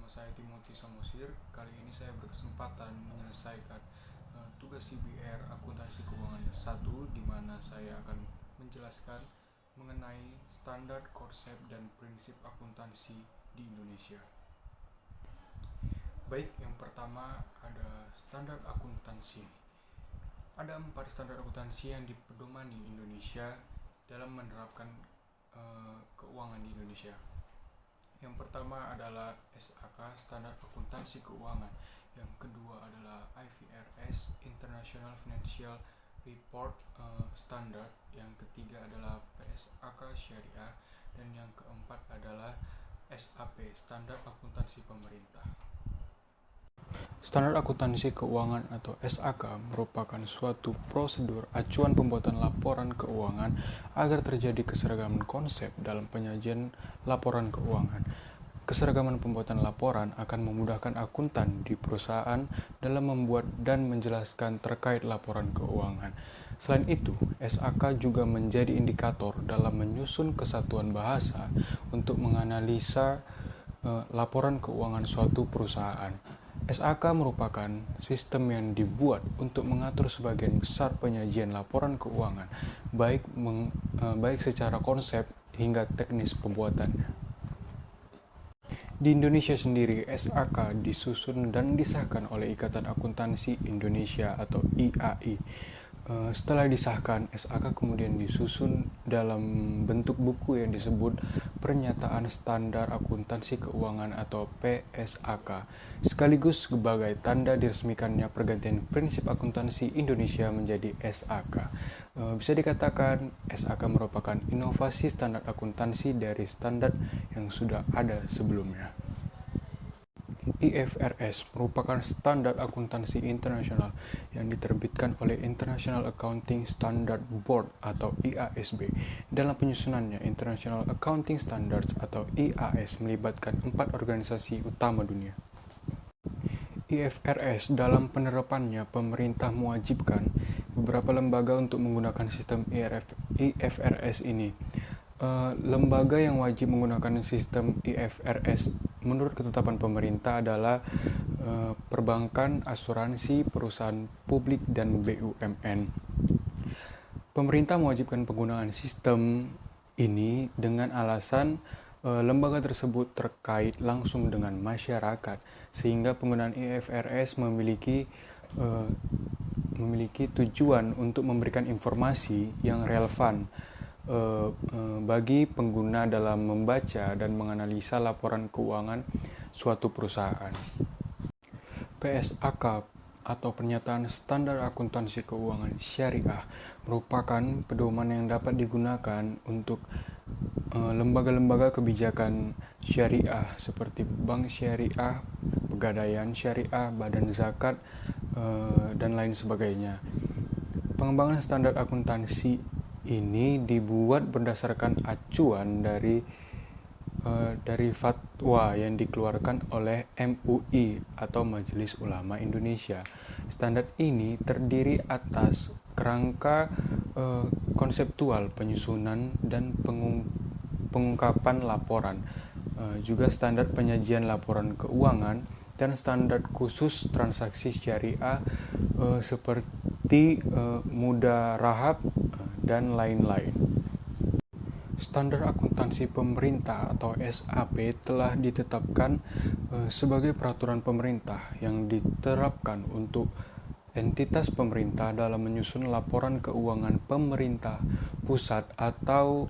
saya Timothy Samosir. Kali ini saya berkesempatan menyelesaikan tugas CBR Akuntansi Keuangan 1, di mana saya akan menjelaskan mengenai standar, konsep, dan prinsip akuntansi di Indonesia. Baik, yang pertama ada standar akuntansi. Ada 4 standar akuntansi yang dipedomani Indonesia dalam menerapkan keuangan di Indonesia. Yang pertama adalah SAK, Standar Akuntansi Keuangan. Yang kedua adalah IFRS, International Financial Report Standard. Yang ketiga adalah PSAK Syariah. Dan yang keempat adalah SAP, Standar Akuntansi Pemerintah. Standar Akuntansi Keuangan atau SAK merupakan suatu prosedur acuan pembuatan laporan keuangan agar terjadi keseragaman konsep dalam penyajian laporan keuangan. Keseragaman pembuatan laporan akan memudahkan akuntan di perusahaan dalam membuat dan menjelaskan terkait laporan keuangan. Selain itu, SAK juga menjadi indikator dalam menyusun kesatuan bahasa untuk menganalisa laporan keuangan suatu perusahaan. SAK merupakan sistem yang dibuat untuk mengatur sebagian besar penyajian laporan keuangan, baik secara konsep hingga teknis pembuatannya. Di Indonesia sendiri, SAK disusun dan disahkan oleh Ikatan Akuntansi Indonesia atau IAI. Setelah disahkan, SAK kemudian disusun dalam bentuk buku yang disebut Pernyataan Standar Akuntansi Keuangan atau PSAK, sekaligus sebagai tanda diresmikannya pergantian prinsip akuntansi Indonesia menjadi SAK. Bisa dikatakan SAK merupakan inovasi standar akuntansi dari standar yang sudah ada sebelumnya. IFRS merupakan standar akuntansi internasional yang diterbitkan oleh International Accounting Standard Board atau IASB. Dalam penyusunannya, International Accounting Standards atau IAS melibatkan 4 organisasi utama dunia. IFRS dalam penerapannya, pemerintah mewajibkan beberapa lembaga untuk menggunakan sistem IFRS ini. Lembaga yang wajib menggunakan sistem IFRS menurut ketetapan pemerintah adalah perbankan, asuransi, perusahaan publik, dan BUMN. Pemerintah mewajibkan penggunaan sistem ini dengan alasan lembaga tersebut terkait langsung dengan masyarakat, sehingga penggunaan IFRS memiliki tujuan untuk memberikan informasi yang relevan bagi pengguna dalam membaca dan menganalisa laporan keuangan suatu perusahaan. PSAK atau Pernyataan Standar Akuntansi Keuangan Syariah merupakan pedoman yang dapat digunakan untuk lembaga-lembaga kebijakan syariah seperti bank syariah, pegadaian syariah, badan zakat, dan lain sebagainya. Pengembangan standar akuntansi ini dibuat berdasarkan acuan dari fatwa yang dikeluarkan oleh MUI atau Majelis Ulama Indonesia. Standar ini terdiri atas kerangka konseptual penyusunan dan pengungkapan laporan, juga standar penyajian laporan keuangan, dan standar khusus transaksi syariah seperti mudarahab dan lain-lain. Standar akuntansi pemerintah atau SAP telah ditetapkan sebagai peraturan pemerintah yang diterapkan untuk entitas pemerintah dalam menyusun laporan keuangan pemerintah pusat atau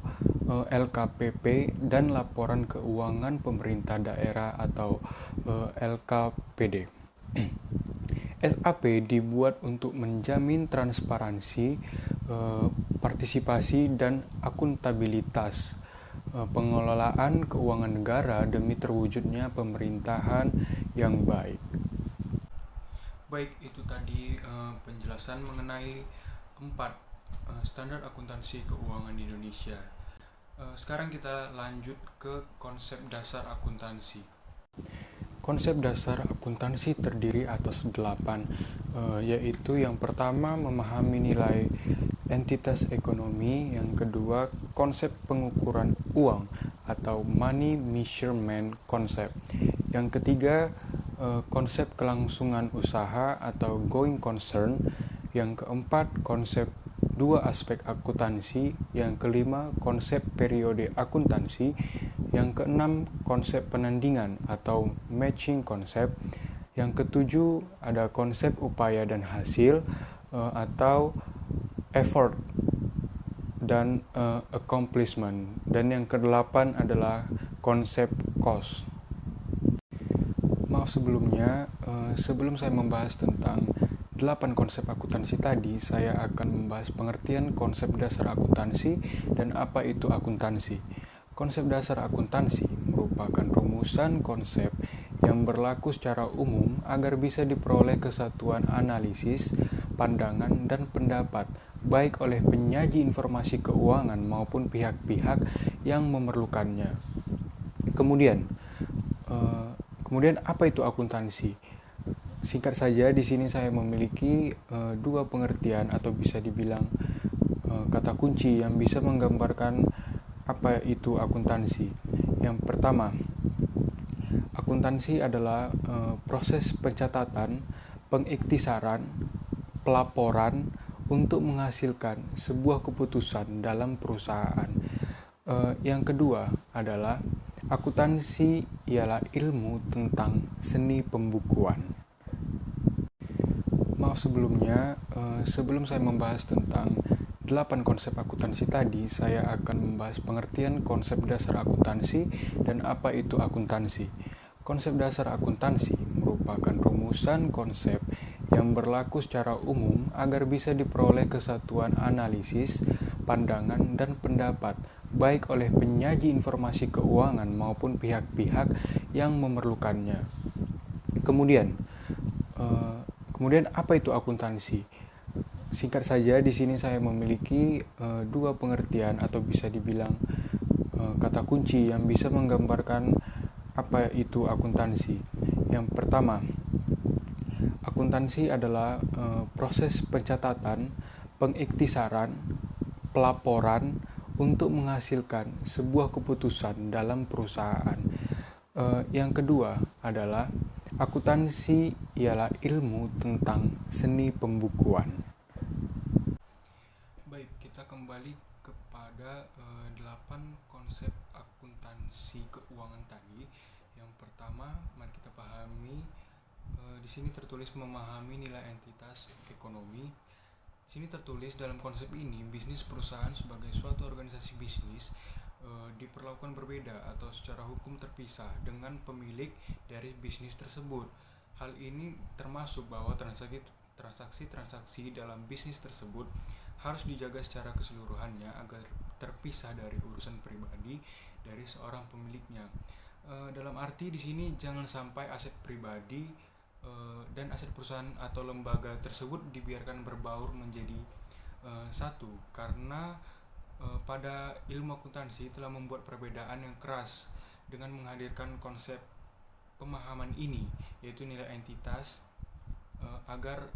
LKPP dan laporan keuangan pemerintah daerah atau LKPD. SAP dibuat untuk menjamin transparansi, partisipasi, dan akuntabilitas pengelolaan keuangan negara demi terwujudnya pemerintahan yang baik. Baik, itu tadi penjelasan mengenai 4 standar akuntansi keuangan di Indonesia. Sekarang kita lanjut ke konsep dasar akuntansi. Konsep dasar akuntansi terdiri atas 8, yaitu yang pertama memahami nilai entitas ekonomi, yang kedua konsep pengukuran uang atau money measurement concept, Yang ketiga, konsep kelangsungan usaha atau going concern. Yang keempat, konsep dua aspek akuntansi. Yang kelima, konsep periode akuntansi. Yang keenam, konsep penandingan atau matching konsep. Yang ketujuh, ada konsep upaya dan hasil atau effort dan accomplishment. Dan yang kedelapan adalah konsep cost. Maaf sebelumnya, sebelum saya membahas tentang 8 konsep akuntansi tadi, saya akan membahas pengertian konsep dasar akuntansi dan apa itu akuntansi. Konsep dasar akuntansi merupakan rumusan konsep yang berlaku secara umum agar bisa diperoleh kesatuan analisis, pandangan, dan pendapat, baik oleh penyaji informasi keuangan maupun pihak-pihak yang memerlukannya. Kemudian apa itu akuntansi? Singkat saja, di sini saya memiliki dua pengertian atau bisa dibilang kata kunci yang bisa menggambarkan apa itu akuntansi. Yang pertama, akuntansi adalah proses pencatatan, pengiktisaran, pelaporan untuk menghasilkan sebuah keputusan dalam perusahaan. Yang kedua adalah akuntansi ialah ilmu tentang seni pembukuan. Maaf sebelumnya, sebelum saya membahas tentang 8 konsep akuntansi tadi, saya akan membahas pengertian konsep dasar akuntansi dan apa itu akuntansi. Konsep dasar akuntansi merupakan rumusan konsep yang berlaku secara umum agar bisa diperoleh kesatuan analisis, pandangan, dan pendapat, baik oleh penyaji informasi keuangan maupun pihak-pihak yang memerlukannya. Kemudian apa itu akuntansi? Singkat saja, di sini saya memiliki dua pengertian atau bisa dibilang kata kunci yang bisa menggambarkan apa itu akuntansi. Yang pertama, akuntansi adalah proses pencatatan, pengiktisaran, pelaporan untuk menghasilkan sebuah keputusan dalam perusahaan. Yang kedua adalah akuntansi ialah ilmu tentang seni pembukuan. Baik, kita kembali kepada 8 konsep akuntansi keuangan tadi. Yang pertama, mari kita pahami. Di sini tertulis memahami nilai entitas ekonomi. Di sini tertulis dalam konsep ini, bisnis perusahaan sebagai suatu organisasi bisnis diperlakukan berbeda atau secara hukum terpisah dengan pemilik dari bisnis tersebut. Hal ini termasuk bahwa transaksi-transaksi dalam bisnis tersebut harus dijaga secara keseluruhannya agar terpisah dari urusan pribadi dari seorang pemiliknya. Dalam arti di sini jangan sampai aset pribadi dan aset perusahaan atau lembaga tersebut dibiarkan berbaur menjadi satu, karena pada ilmu akuntansi telah membuat perbedaan yang keras dengan menghadirkan konsep pemahaman ini, yaitu nilai entitas, agar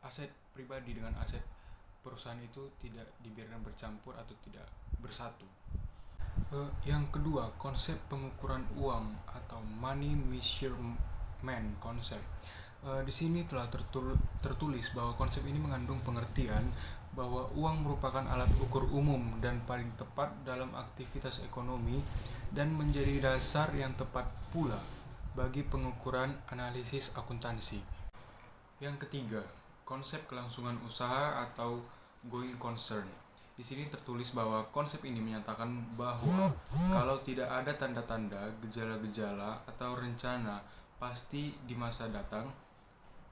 aset pribadi dengan aset perusahaan itu tidak dibiarkan bercampur atau tidak bersatu. Yang kedua, konsep pengukuran uang atau money measurement konsep. Di sini telah tertulis bahwa konsep ini mengandung pengertian bahwa uang merupakan alat ukur umum dan paling tepat dalam aktivitas ekonomi dan menjadi dasar yang tepat pula bagi pengukuran analisis akuntansi. Yang ketiga, konsep kelangsungan usaha atau going concern. Di sini tertulis bahwa konsep ini menyatakan bahwa kalau tidak ada tanda-tanda, gejala-gejala atau rencana pasti di masa datang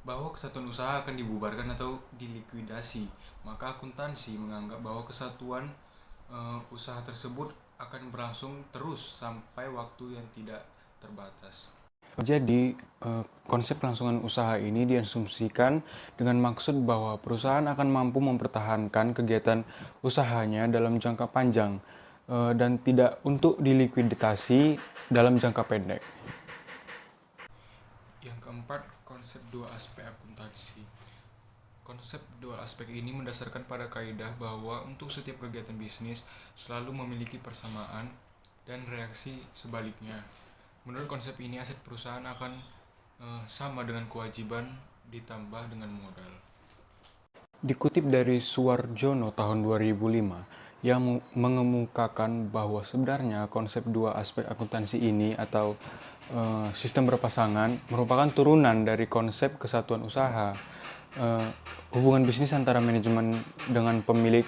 bahwa kesatuan usaha akan dibubarkan atau dilikuidasi, maka akuntansi menganggap bahwa kesatuan usaha tersebut akan berlangsung terus sampai waktu yang tidak terbatas. Jadi, konsep kelangsungan usaha ini diasumsikan dengan maksud bahwa perusahaan akan mampu mempertahankan kegiatan usahanya dalam jangka panjang dan tidak untuk dilikuidasi dalam jangka pendek. Yang keempat, konsep dua aspek akuntansi. Konsep dua aspek ini mendasarkan pada kaidah bahwa untuk setiap kegiatan bisnis selalu memiliki persamaan dan reaksi sebaliknya. Menurut konsep ini, aset perusahaan akan sama dengan kewajiban ditambah dengan modal. Dikutip dari Suwarjono tahun 2005, yang mengemukakan bahwa sebenarnya konsep dua aspek akuntansi ini atau sistem berpasangan merupakan turunan dari konsep kesatuan usaha. Hubungan bisnis antara manajemen dengan pemilik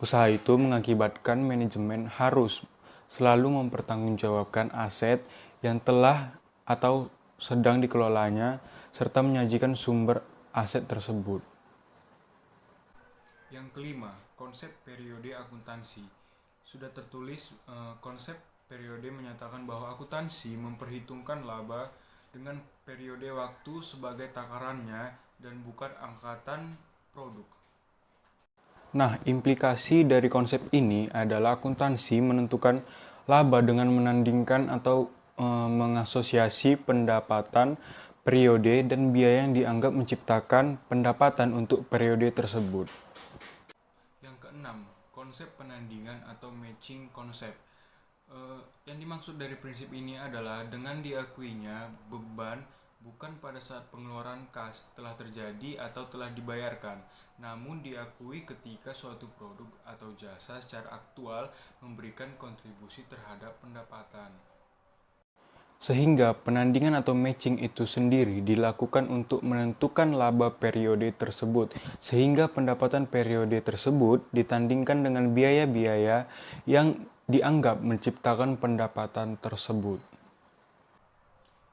usaha itu mengakibatkan manajemen harus selalu mempertanggungjawabkan aset yang telah atau sedang dikelolanya serta menyajikan sumber aset tersebut. Yang kelima, konsep periode akuntansi. Sudah tertulis, konsep periode menyatakan bahwa akuntansi memperhitungkan laba dengan periode waktu sebagai takarannya dan bukan angkatan produk. Nah, implikasi dari konsep ini adalah akuntansi menentukan laba dengan menandingkan atau mengasosiasi pendapatan, periode, dan biaya yang dianggap menciptakan pendapatan untuk periode tersebut. Yang keenam, konsep penandingan atau matching konsep. Yang dimaksud dari prinsip ini adalah dengan diakuinya beban bukan pada saat pengeluaran kas telah terjadi atau telah dibayarkan, namun diakui ketika suatu produk atau jasa secara aktual memberikan kontribusi terhadap pendapatan. Sehingga penandingan atau matching itu sendiri dilakukan untuk menentukan laba periode tersebut, sehingga pendapatan periode tersebut ditandingkan dengan biaya-biaya yang dianggap menciptakan pendapatan tersebut.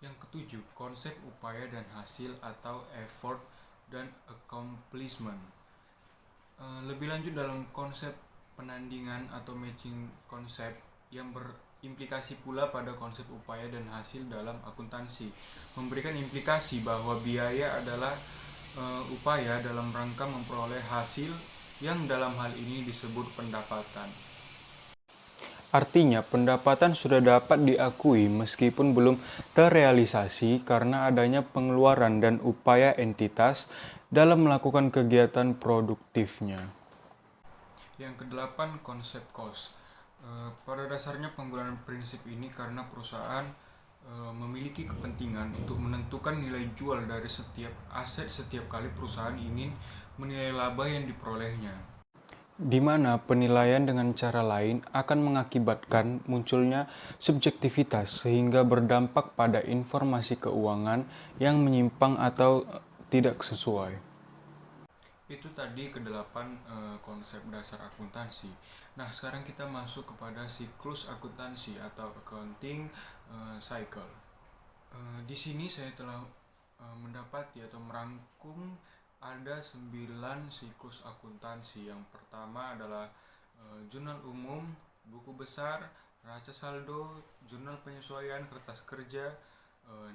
Yang ketujuh, konsep upaya dan hasil atau effort dan accomplishment. Lebih lanjut dalam konsep penandingan atau matching konsep yang berimplikasi pula pada konsep upaya dan hasil dalam akuntansi, memberikan implikasi bahwa biaya adalah upaya dalam rangka memperoleh hasil yang dalam hal ini disebut pendapatan. Artinya, pendapatan sudah dapat diakui meskipun belum terrealisasi karena adanya pengeluaran dan upaya entitas dalam melakukan kegiatan produktifnya. Yang kedelapan, konsep cost. Pada dasarnya penggunaan prinsip ini karena perusahaan memiliki kepentingan untuk menentukan nilai jual dari setiap aset setiap kali perusahaan ingin menilai laba yang diperolehnya, di mana penilaian dengan cara lain akan mengakibatkan munculnya subjektivitas sehingga berdampak pada informasi keuangan yang menyimpang atau tidak sesuai. Itu tadi kedelapan konsep dasar akuntansi. Nah, sekarang kita masuk kepada siklus akuntansi atau accounting cycle. Di sini saya telah mendapati atau merangkum ada 9 siklus akuntansi. Yang pertama adalah jurnal umum, buku besar, neraca saldo, jurnal penyesuaian, kertas kerja,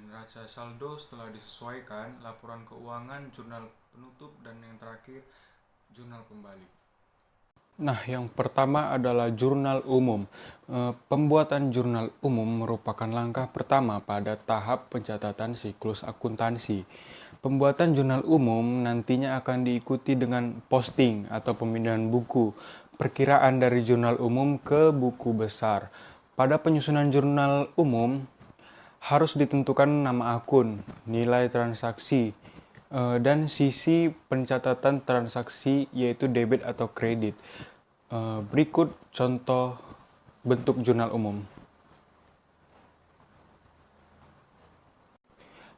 neraca saldo setelah disesuaikan, laporan keuangan, jurnal penutup, dan yang terakhir jurnal pembalik. Nah, yang pertama adalah jurnal umum. Pembuatan jurnal umum merupakan langkah pertama pada tahap pencatatan siklus akuntansi. Pembuatan jurnal umum nantinya akan diikuti dengan posting atau pemindahan buku, perkiraan dari jurnal umum ke buku besar. Pada penyusunan jurnal umum, harus ditentukan nama akun, nilai transaksi, dan sisi pencatatan transaksi yaitu debit atau kredit. Berikut contoh bentuk jurnal umum.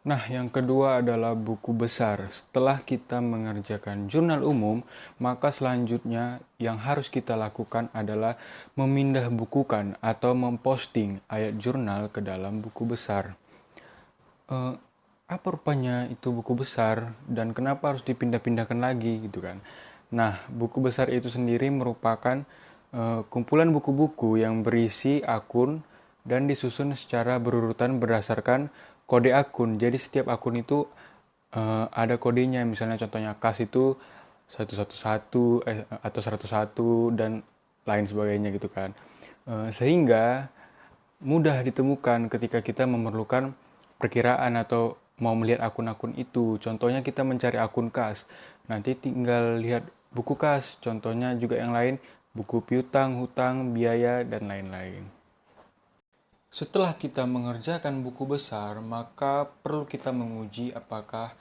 Nah, yang kedua adalah buku besar. Setelah kita mengerjakan jurnal umum, maka selanjutnya yang harus kita lakukan adalah memindah bukukan atau memposting ayat jurnal ke dalam buku besar. Apa rupanya itu buku besar dan kenapa harus dipindah-pindahkan lagi gitu kan? Nah, buku besar itu sendiri merupakan kumpulan buku-buku yang berisi akun dan disusun secara berurutan berdasarkan kode akun. Jadi setiap akun itu ada kodenya, misalnya contohnya kas itu 111 atau 101 dan lain sebagainya gitu kan. Sehingga mudah ditemukan ketika kita memerlukan perkiraan atau mau melihat akun-akun itu. Contohnya kita mencari akun kas, nanti tinggal lihat buku kas, contohnya juga yang lain, buku piutang, hutang, biaya, dan lain-lain. Setelah kita mengerjakan buku besar, maka perlu kita menguji apakah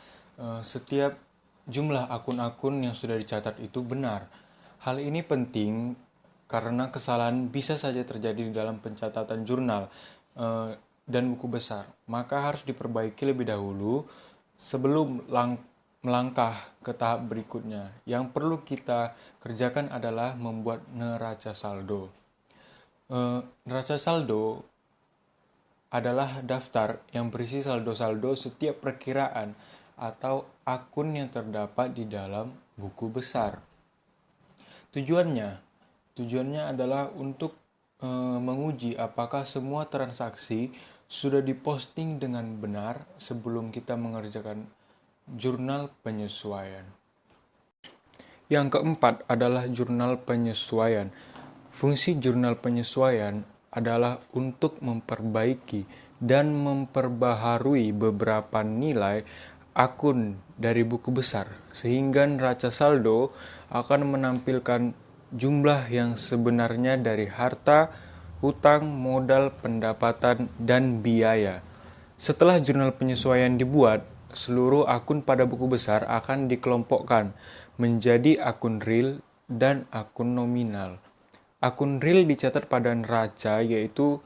setiap jumlah akun-akun yang sudah dicatat itu benar. Hal ini penting karena kesalahan bisa saja terjadi di dalam pencatatan jurnal dan buku besar. Maka harus diperbaiki lebih dahulu sebelum melangkah ke tahap berikutnya. Yang perlu kita kerjakan adalah membuat neraca saldo. Neraca saldo adalah daftar yang berisi saldo-saldo setiap perkiraan atau akun yang terdapat di dalam buku besar. Tujuannya adalah untuk menguji apakah semua transaksi sudah diposting dengan benar sebelum kita mengerjakan jurnal penyesuaian. Yang keempat adalah jurnal penyesuaian. Fungsi jurnal penyesuaian adalah untuk memperbaiki dan memperbaharui beberapa nilai akun dari buku besar, sehingga neraca saldo akan menampilkan jumlah yang sebenarnya dari harta, hutang, modal, pendapatan, dan biaya. Setelah jurnal penyesuaian dibuat, seluruh akun pada buku besar akan dikelompokkan menjadi akun real dan akun nominal. Akun real dicatat pada neraca, yaitu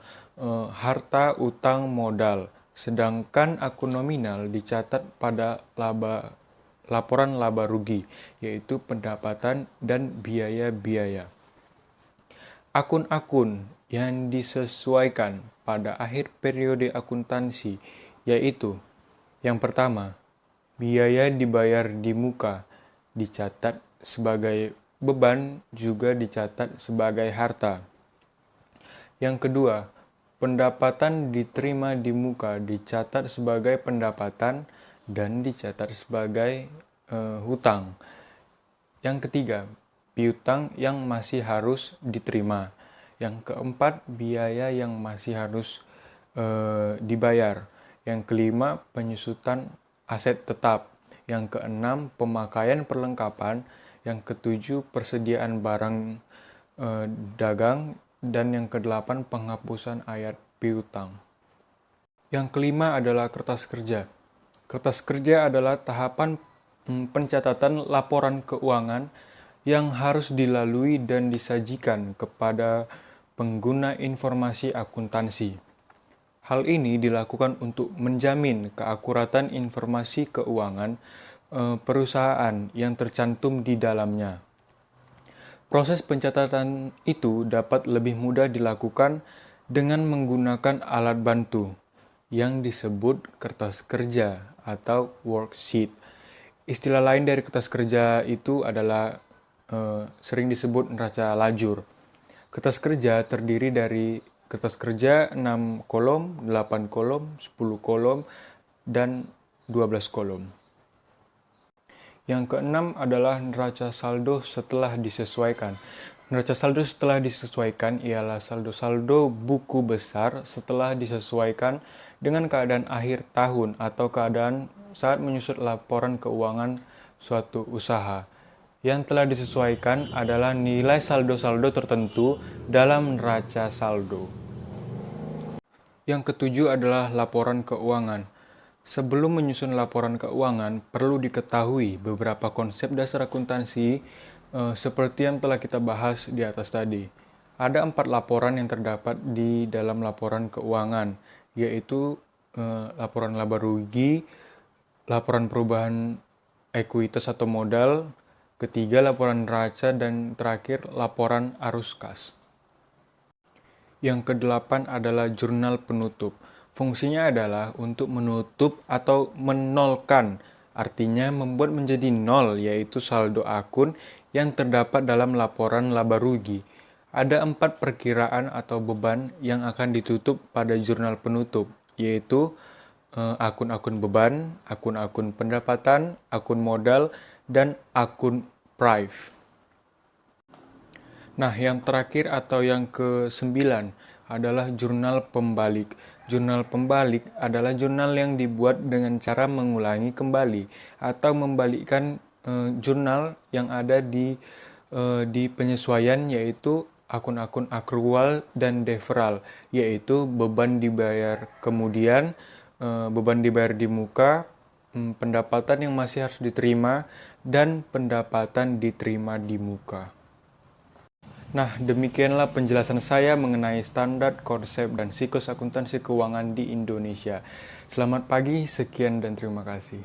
harta, utang, modal. Sedangkan akun nominal dicatat pada laporan laba rugi, yaitu pendapatan dan biaya-biaya. Akun-akun yang disesuaikan pada akhir periode akuntansi, yaitu yang pertama, biaya dibayar di muka, dicatat sebagai beban, juga dicatat sebagai harta. Yang kedua, pendapatan diterima di muka dicatat sebagai pendapatan dan dicatat sebagai hutang. Yang ketiga, piutang yang masih harus diterima. Yang keempat, biaya yang masih harus dibayar. Yang kelima, penyusutan aset tetap. Yang keenam, pemakaian perlengkapan. Yang ketujuh, persediaan barang dagang. Dan yang kedelapan, penghapusan ayat piutang. Yang kelima adalah kertas kerja. Kertas kerja adalah tahapan pencatatan laporan keuangan yang harus dilalui dan disajikan kepada pengguna informasi akuntansi. Hal ini dilakukan untuk menjamin keakuratan informasi keuangan perusahaan yang tercantum di dalamnya. Proses pencatatan itu dapat lebih mudah dilakukan dengan menggunakan alat bantu yang disebut kertas kerja atau worksheet. Istilah lain dari kertas kerja itu adalah sering disebut neraca lajur. Kertas kerja terdiri dari kertas kerja 6 kolom, 8 kolom, 10 kolom, dan 12 kolom. Yang keenam adalah neraca saldo setelah disesuaikan. Neraca saldo setelah disesuaikan ialah saldo-saldo buku besar setelah disesuaikan dengan keadaan akhir tahun atau keadaan saat menyusun laporan keuangan suatu usaha. Yang telah disesuaikan adalah nilai saldo-saldo tertentu dalam neraca saldo. Yang ketujuh adalah laporan keuangan. Sebelum menyusun laporan keuangan, perlu diketahui beberapa konsep dasar akuntansi seperti yang telah kita bahas di atas tadi. Ada 4 laporan yang terdapat di dalam laporan keuangan, yaitu laporan laba rugi, laporan perubahan ekuitas atau modal, ketiga laporan neraca, dan terakhir laporan arus kas. Yang kedelapan adalah jurnal penutup. Fungsinya adalah untuk menutup atau menolkan, artinya membuat menjadi nol, yaitu saldo akun yang terdapat dalam laporan laba rugi. Ada 4 perkiraan atau beban yang akan ditutup pada jurnal penutup, yaitu akun-akun beban, akun-akun pendapatan, akun modal, dan akun prive. Nah, yang terakhir atau yang ke-9 adalah jurnal pembalik. Jurnal pembalik adalah jurnal yang dibuat dengan cara mengulangi kembali atau membalikkan jurnal yang ada di penyesuaian, yaitu akun-akun akrual dan deferral, yaitu beban dibayar kemudian, beban dibayar di muka, pendapatan yang masih harus diterima, dan pendapatan diterima di muka. Nah, demikianlah penjelasan saya mengenai standar, konsep, dan siklus akuntansi keuangan di Indonesia. Selamat pagi, sekian dan terima kasih.